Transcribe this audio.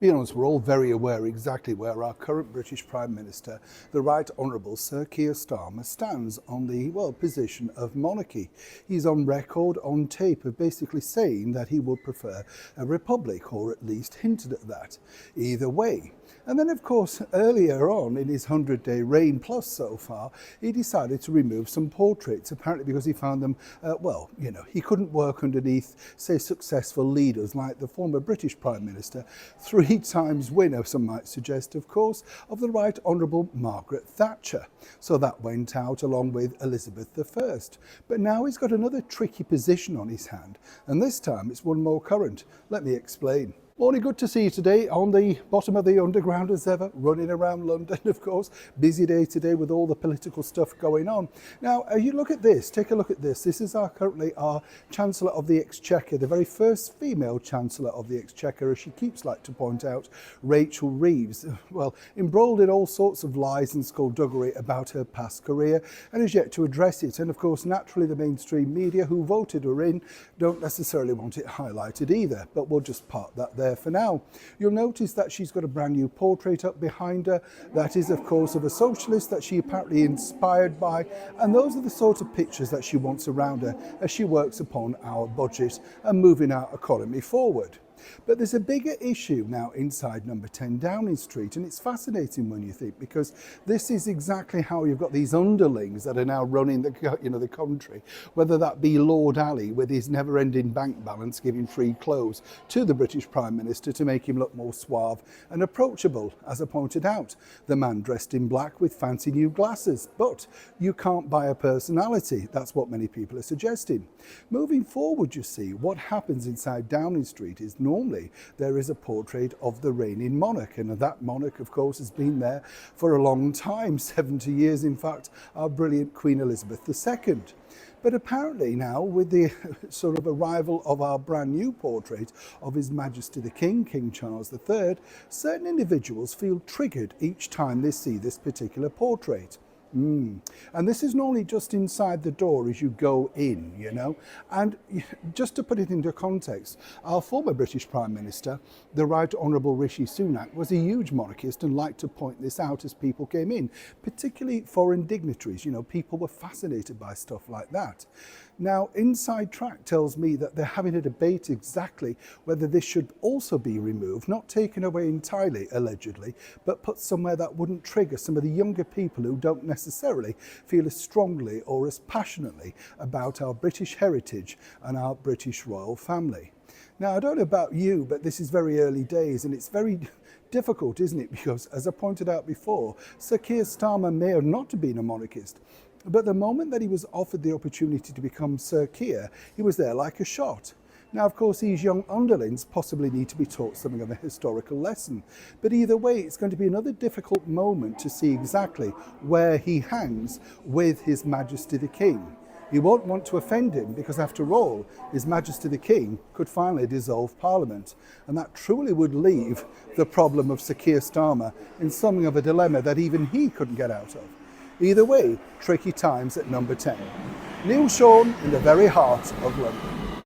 Be honest, we're all very aware exactly where our current British Prime Minister, the Right Honourable Sir Keir Starmer, stands on the, position of monarchy. He's on record, on tape, of basically saying that he would prefer a republic, or at least hinted at that. Either way. And then, of course, earlier on in his 100-day reign plus so far, he decided to remove some portraits, apparently because he found them, he couldn't work underneath, say, successful leaders like the former British Prime Minister, 3 times winner, some might suggest, of course, of the Right Honourable Margaret Thatcher. So that went out along with Elizabeth I. But now he's got another tricky position on his hand, and this time it's one more current. Let me explain. Morning, good to see you today on the bottom of the underground as ever, running around London, of course. Busy day today with all the political stuff going on. Now, you look at this, take a look at this. This is currently our Chancellor of the Exchequer, the very first female Chancellor of the Exchequer, as she keeps like to point out, Rachel Reeves. Well, embroiled in all sorts of lies and skullduggery about her past career, and is yet to address it. And of course, naturally, the mainstream media who voted her in don't necessarily want it highlighted either, but we'll just park that there for now. You'll notice that she's got a brand new portrait up behind her. That is, of course, of a socialist that she apparently inspired by, and those are the sort of pictures that she wants around her as she works upon our budget and moving our economy forward. But there's a bigger issue now inside number 10 Downing Street, and it's fascinating when you think, because this is exactly how you've got these underlings that are now running the country, whether that be Lord Ali with his never-ending bank balance giving free clothes to the British Prime Minister to make him look more suave and approachable, as I pointed out, the man dressed in black with fancy new glasses. But you can't buy a personality. That's what many people are suggesting. Moving forward, you see, what happens inside Downing Street is normally there is a portrait of the reigning monarch, and that monarch, of course, has been there for a long time, 70 years in fact, our brilliant Queen Elizabeth II. But apparently now, with the sort of arrival of our brand new portrait of His Majesty the King, King Charles III, certain individuals feel triggered each time they see this particular portrait. And this is normally just inside the door as you go in, And just to put it into context, our former British Prime Minister, the Right Honourable Rishi Sunak, was a huge monarchist and liked to point this out as people came in, particularly foreign dignitaries. People were fascinated by stuff like that. Now, Inside Track tells me that they're having a debate exactly whether this should also be removed, not taken away entirely, allegedly, but put somewhere that wouldn't trigger some of the younger people who don't necessarily feel as strongly or as passionately about our British heritage and our British royal family. Now, I don't know about you, but this is very early days, and it's very difficult, isn't it? Because, as I pointed out before, Sir Keir Starmer may have not been a monarchist, but the moment that he was offered the opportunity to become Sir Keir, he was there like a shot. Now, of course, these young underlings possibly need to be taught something of a historical lesson. But either way, it's going to be another difficult moment to see exactly where he hangs with His Majesty the King. He won't want to offend him because, after all, His Majesty the King could finally dissolve Parliament. And that truly would leave the problem of Sir Keir Starmer in something of a dilemma that even he couldn't get out of. Either way, tricky times at number 10. Neil Sean in the very heart of London.